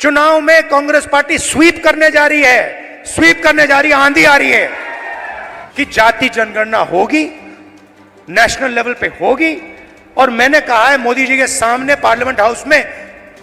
चुनाव में Congress party SVEEP करने जा रही है, स्वीप करने जा रही है, आंधी आ रही है कि जाति जनगणना होगी, नेशनल लेवल पे होगी। और मैंने कहा है मोदी जी के सामने पार्लियामेंट हाउस में,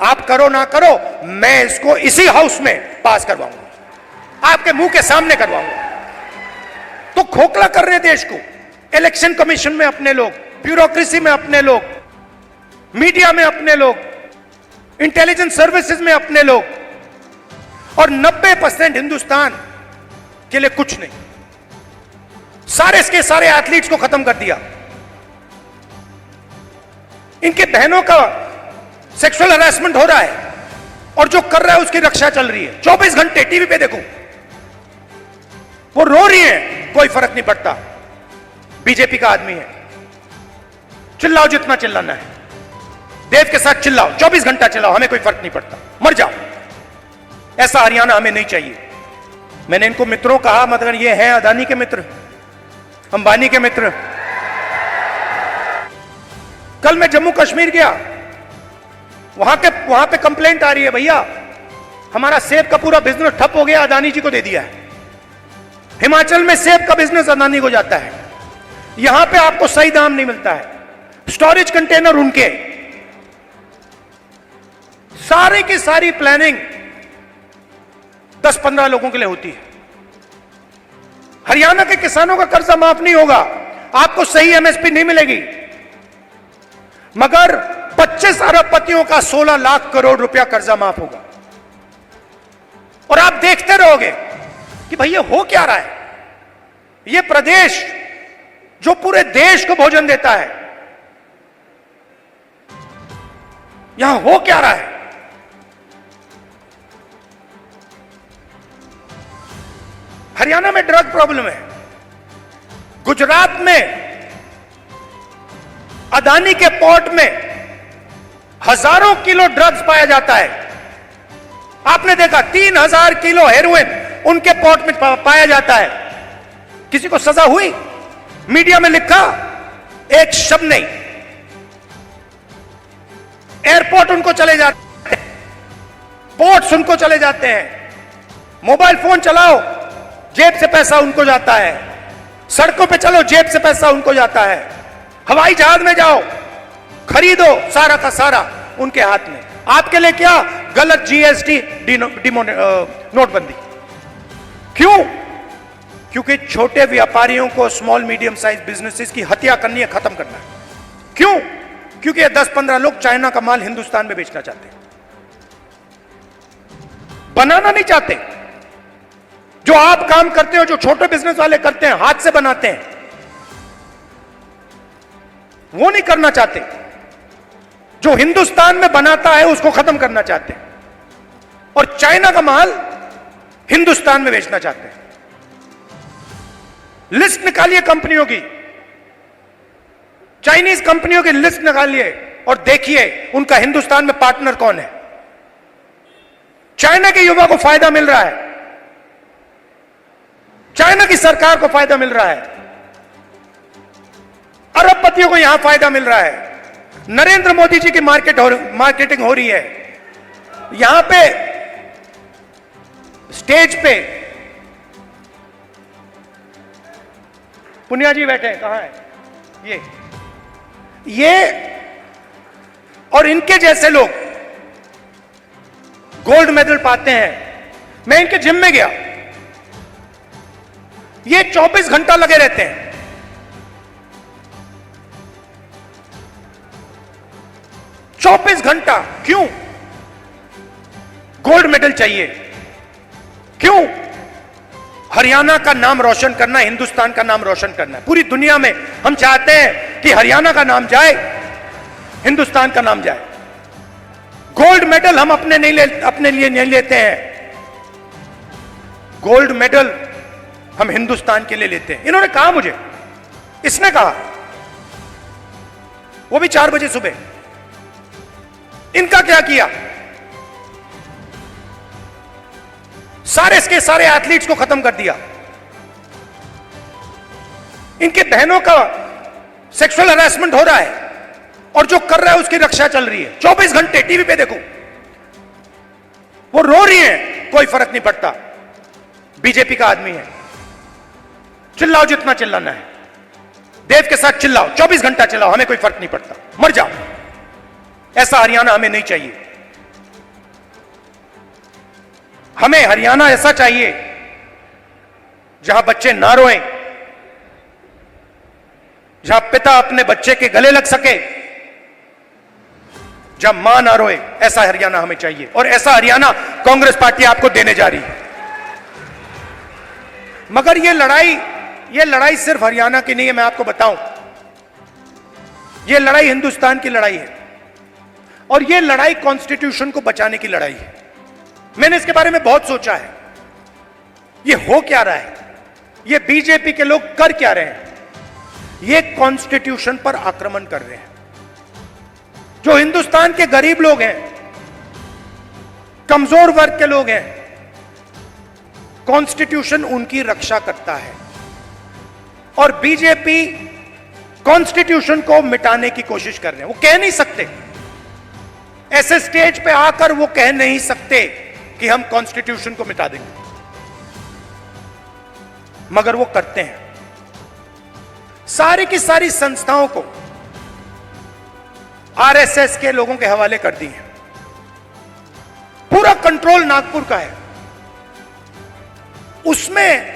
आप करो ना करो, मैं इसको इसी हाउस में पास करवाऊंगा, आपके मुंह के सामने करवाऊंगा। तो खोखला कर रहे हैं देश को, इलेक्शन कमीशन में अपने लोग, ब्यूरोक्रेसी में अपने लोग, मीडिया में अपने लोग, इंटेलिजेंस सर्विसेज में अपने लोग, और 90% हिंदुस्तान के लिए कुछ नहीं। सारे के सारे एथलीट्स को खत्म कर दिया। इनके बहनों का सेक्सुअल हरासमेंट हो रहा है और जो कर रहा है उसकी रक्षा चल रही है। 24 घंटे टीवी पे देखो, वो रो रही है, कोई फर्क नहीं पड़ता, बीजेपी का आदमी है, चिल्लाओ जितना चिल्लाना है, देव के साथ चिल्लाओ, 24 घंटा चिल्लाओ, हमें कोई फर्क नहीं पड़ता, मर जाओ। ऐसा हरियाणा हमें नहीं चाहिए। मैंने इनको मित्रों कहा, मतलब ये हैं अदानी के मित्र, अंबानी के मित्र। कल मैं जम्मू कश्मीर गया, वहां पे कंप्लेंट आ रही है, भैया हमारा सेब का पूरा बिजनेस ठप हो गया, अदानी जी को दे दिया है। हिमाचल में सेब का बिजनेस अदानी को जाता है, यहां पे आपको सही दाम नहीं मिलता है, स्टोरेज कंटेनर उनके, सारी की सारी प्लानिंग 10-15 लोगों के लिए होती है। हरियाणा के किसानों का कर्जा माफ नहीं होगा, आपको सही एमएसपी नहीं मिलेगी, मगर 25 अरबपतियों का 16 लाख करोड़ रुपया कर्जा माफ होगा। और आप देखते रहोगे कि भैया हो क्या रहा है। ये प्रदेश जो पूरे देश को भोजन देता है, यहां हो क्या रहा है। हरियाणा में ड्रग प्रॉब्लम है, गुजरात में अदानी के पोर्ट में हजारों किलो ड्रग्स पाया जाता है। आपने देखा 3000 किलो हेरोइन उनके पोर्ट में पाया जाता है। किसी को सजा हुई? मीडिया में लिखा? एक शब्द नहीं। एयरपोर्ट उनको चले जाते हैं, पोर्ट्स उनको चले जाते हैं, मोबाइल फोन चलाओ जेब से पैसा उनको जाता है, सड़कों पे चलो जेब से पैसा उनको जाता है, हवाई जहाज में जाओ खरीदो, सारा का सारा उनके हाथ में। आपके लिए क्या? गलत जीएसटी, नोटबंदी। क्यों? क्योंकि छोटे व्यापारियों को, स्मॉल मीडियम साइज बिजनेसेस की हत्या करनी है, खत्म करना है। क्यों? क्योंकि ये 10-15 लोग चाइना का माल हिंदुस्तान में बेचना चाहते हैं, बनाना नहीं चाहते। जो आप काम करते हो, जो छोटे बिजनेस वाले करते हैं, हाथ से बनाते हैं, वो नहीं करना चाहते। जो हिंदुस्तान में बनाता है उसको खत्म करना चाहते हैं, और चाइना का माल हिंदुस्तान में बेचना चाहते हैं। लिस्ट निकालिए कंपनियों की, चाइनीज कंपनियों की लिस्ट निकालिए और देखिए उनका हिंदुस्तान में पार्टनर कौन है। चाइना के युवा को फायदा मिल रहा है, चाइना की सरकार को फायदा मिल रहा है, अरबपतियों को यहां फायदा मिल रहा है। नरेंद्र मोदी जी की मार्केटिंग हो रही है। यहां पे स्टेज पे पुनिया जी बैठे हैं, कहां है ये और इनके जैसे लोग गोल्ड मेडल पाते हैं। मैं इनके जिम में गया, ये 24 घंटा लगे रहते हैं। 24 घंटा। क्यों? गोल्ड मेडल चाहिए। क्यों? हरियाणा का नाम रोशन करना, हिंदुस्तान का नाम रोशन करना। पूरी दुनिया में हम चाहते हैं कि हरियाणा का नाम जाए, हिंदुस्तान का नाम जाए। गोल्ड मेडल हम अपने लिए नहीं लेते हैं, गोल्ड मेडल हम हिंदुस्तान के लिए लेते हैं। इन्होंने कहा मुझे, इसने कहा, वो भी 4 बजे सुबह। इनका क्या किया? सारे के सारे एथलीट्स को खत्म कर दिया। इनके बहनों का सेक्सुअल हरासमेंट हो रहा है और जो कर रहा है उसकी रक्षा चल रही है। 24 घंटे टीवी पे देखो, वो रो रही है, कोई फर्क नहीं पड़ता, बीजेपी का आदमी है, चिल्लाओ जितना चिल्लाना है, देव के साथ चिल्लाओ, 24 घंटा चिल्लाओ, हमें कोई फर्क नहीं पड़ता, मर जाओ। ऐसा हरियाणा हमें नहीं चाहिए। हमें हरियाणा ऐसा चाहिए जहां बच्चे ना रोएं, जहां पिता अपने बच्चे के गले लग सके, जहां मां ना रोए। ऐसा हरियाणा हमें चाहिए, और ऐसा हरियाणा कांग्रेस पार्टी आपको देने जा रही है। मगर ये लड़ाई सिर्फ हरियाणा की नहीं है, मैं आपको बताऊं, ये लड़ाई हिंदुस्तान की लड़ाई है, और ये लड़ाई कॉन्स्टिट्यूशन को बचाने की लड़ाई है। मैंने इसके बारे में बहुत सोचा है, ये हो क्या रहा है, ये बीजेपी के लोग कर क्या रहे हैं। ये कॉन्स्टिट्यूशन पर आक्रमण कर रहे हैं। जो हिंदुस्तान के गरीब लोग हैं, कमजोर वर्ग के लोग हैं, कॉन्स्टिट्यूशन उनकी रक्षा करता है, और बीजेपी कॉन्स्टिट्यूशन को मिटाने की कोशिश कर रहे हैं। वो कह नहीं सकते, ऐसे स्टेज पे आकर वो कह नहीं सकते कि हम कॉन्स्टिट्यूशन को मिटा देंगे, मगर वो करते हैं। सारी की सारी संस्थाओं को आरएसएस के लोगों के हवाले कर दी है। पूरा कंट्रोल नागपुर का है, उसमें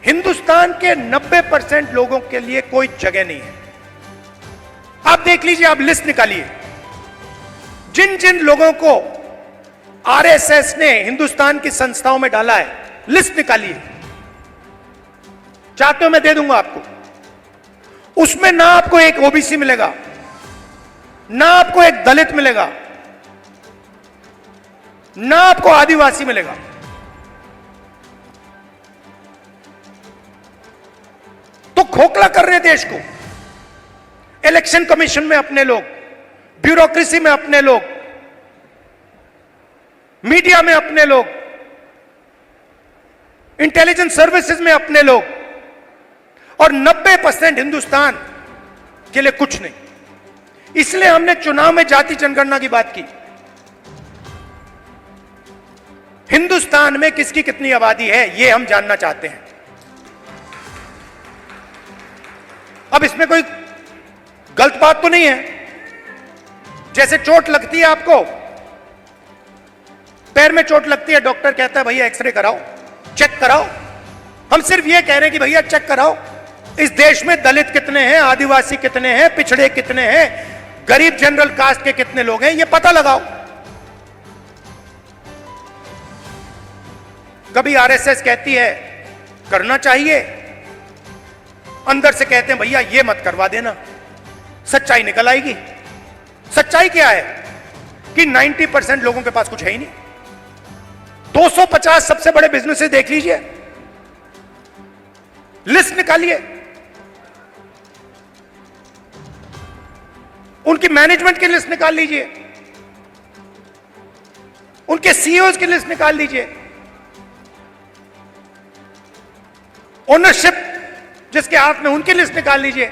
हिंदुस्तान के 90% लोगों के लिए कोई जगह नहीं है। आप देख लीजिए, आप लिस्ट निकालिए, जिन जिन लोगों को आरएसएस ने हिंदुस्तान की संस्थाओं में डाला है, लिस्ट निकालिए। चाहते हो मैं दे दूंगा आपको। उसमें ना आपको एक ओबीसी मिलेगा, ना आपको एक दलित मिलेगा, ना आपको आदिवासी मिलेगा। तो खोखला कर रहे देश को। इलेक्शन कमीशन में अपने लोग, ब्यूरोक्रेसी में अपने लोग, मीडिया में अपने लोग, इंटेलिजेंस सर्विसेज में अपने लोग, और 90% हिंदुस्तान के लिए कुछ नहीं। इसलिए हमने चुनाव में जाति जनगणना की बात की। हिंदुस्तान में किसकी कितनी आबादी है, यह हम जानना चाहते हैं। अब इसमें कोई गलत बात तो नहीं है। जैसे चोट लगती है, आपको पैर में चोट लगती है, डॉक्टर कहता है भैया एक्सरे कराओ, चेक कराओ। हम सिर्फ यह कह रहे हैं कि भैया चेक कराओ, इस देश में दलित कितने हैं, आदिवासी कितने हैं, पिछड़े कितने हैं, गरीब जनरल कास्ट के कितने लोग हैं, यह पता लगाओ। कभी आरएसएस कहती है करना चाहिए, अंदर से कहते हैं भैया ये मत करवा देना, सच्चाई निकल आएगी। सच्चाई क्या है कि 90% लोगों के पास कुछ है ही नहीं। 250 सबसे बड़े बिजनेसेस देख लीजिए, लिस्ट निकालिए, उनकी मैनेजमेंट की लिस्ट निकाल लीजिए, उनके सीईओज की लिस्ट निकाल लीजिए, ओनरशिप जिसके हाथ में उनकी लिस्ट निकाल लीजिए।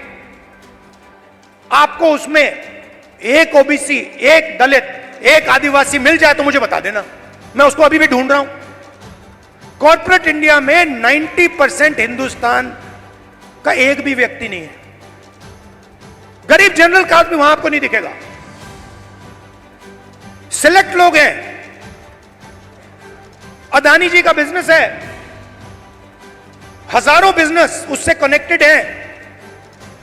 आपको उसमें एक ओबीसी, एक दलित, एक आदिवासी मिल जाए तो मुझे बता देना, मैं उसको अभी भी ढूंढ रहा हूं। कॉर्पोरेट इंडिया में 90% हिंदुस्तान का एक भी व्यक्ति नहीं है। गरीब जनरल कास्ट भी वहां आपको नहीं दिखेगा। सिलेक्ट लोग हैं। अदानी जी का बिजनेस है, हजारों बिजनेस उससे कनेक्टेड हैं।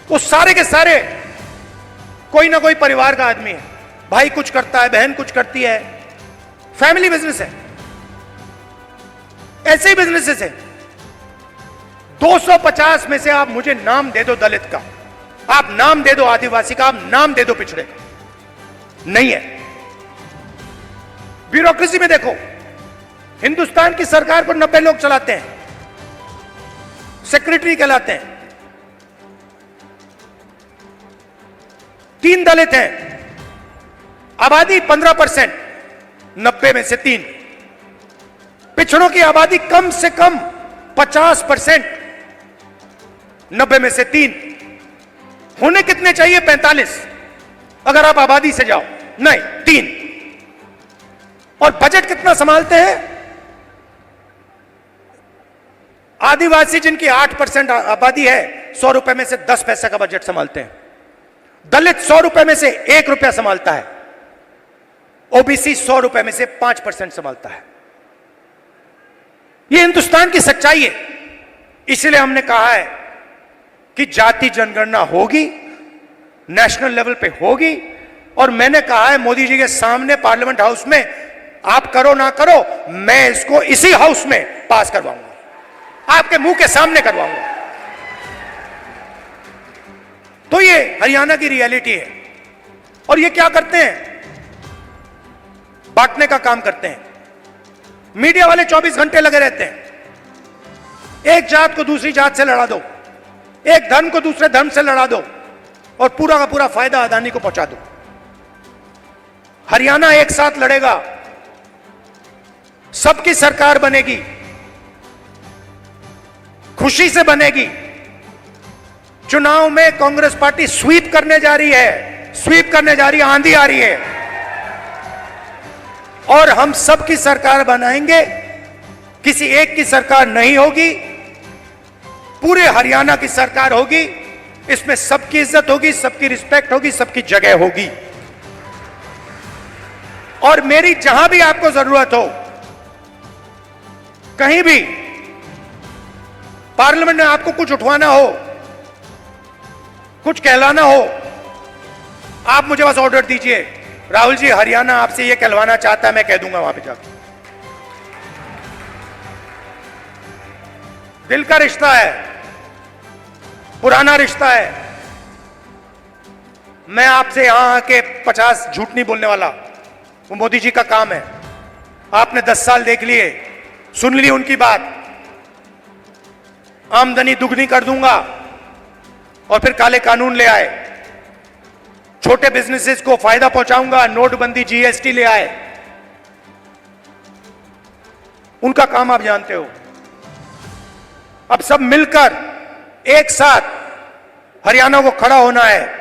वो सारे के सारे कोई ना कोई परिवार का आदमी है, भाई कुछ करता है, बहन कुछ करती है, फैमिली बिजनेस है। ऐसे ही बिजनेसेस है। 250 में से आप मुझे नाम दे दो दलित का, आप नाम दे दो आदिवासी का, आप नाम दे दो पिछड़े का, नहीं है। ब्यूरोक्रेसी में देखो, हिंदुस्तान की सरकार को 90 लोग चलाते हैं, सेक्रेटरी कहलाते हैं। 3 दलित हैं, आबादी 15%, 90 में से 3। पिछड़ों की आबादी कम से कम 50%, 90 में से 3। होने कितने चाहिए? 45, अगर आप आबादी से जाओ। नहीं, 3। और बजट कितना संभालते हैं? आदिवासी जिनकी 8% आबादी है, 100 रुपए में से 10 पैसे का बजट संभालते हैं। दलित 100 रुपए में से 1 रुपया संभालता है। ओबीसी 100 रुपए में से 5% संभालता है। यह हिंदुस्तान की सच्चाई है। इसलिए हमने कहा है कि जाति जनगणना होगी, नेशनल लेवल पे होगी। और मैंने कहा है मोदी जी के सामने पार्लियामेंट हाउस में, आप करो ना करो, मैं इसको इसी हाउस में पास करवाऊंगा, आपके मुंह के सामने करवाऊंगा। तो ये हरियाणा की रियलिटी है। और ये क्या करते हैं? बांटने का काम करते हैं। मीडिया वाले 24 घंटे लगे रहते हैं। एक जात को दूसरी जात से लड़ा दो, एक धर्म को दूसरे धर्म से लड़ा दो, और पूरा का पूरा फायदा अदानी को पहुंचा दो। हरियाणा एक साथ लड़ेगा, सबकी सरकार बनेगी, खुशी से बनेगी। चुनाव में कांग्रेस पार्टी स्वीप करने जा रही है, स्वीप करने जा रही है, आंधी आ रही है। और हम सबकी सरकार बनाएंगे, किसी एक की सरकार नहीं होगी, पूरे हरियाणा की सरकार होगी। इसमें सबकी इज्जत होगी, सबकी रिस्पेक्ट होगी, सबकी जगह होगी। और मेरी जहां भी आपको जरूरत हो, कहीं भी पार्लियामेंट में आपको कुछ उठवाना हो, कुछ कहलाना हो, आप मुझे बस ऑर्डर दीजिए, राहुल जी हरियाणा आपसे यह कहलवाना चाहता है, मैं कह दूंगा वहां पे जाकर। दिल का रिश्ता है, पुराना रिश्ता है। मैं आपसे यहां आके 50 झूठ नहीं बोलने वाला, वो मोदी जी का काम है। आपने 10 साल देख लिए, सुन ली उनकी बात। आमदनी दुगनी कर दूंगा, और फिर काले कानून ले आए, छोटे बिजनेसेस को फायदा पहुंचाऊंगा, नोटबंदी जीएसटी ले आए। उनका काम आप जानते हो। अब सब मिलकर एक साथ हरियाणा को खड़ा होना है।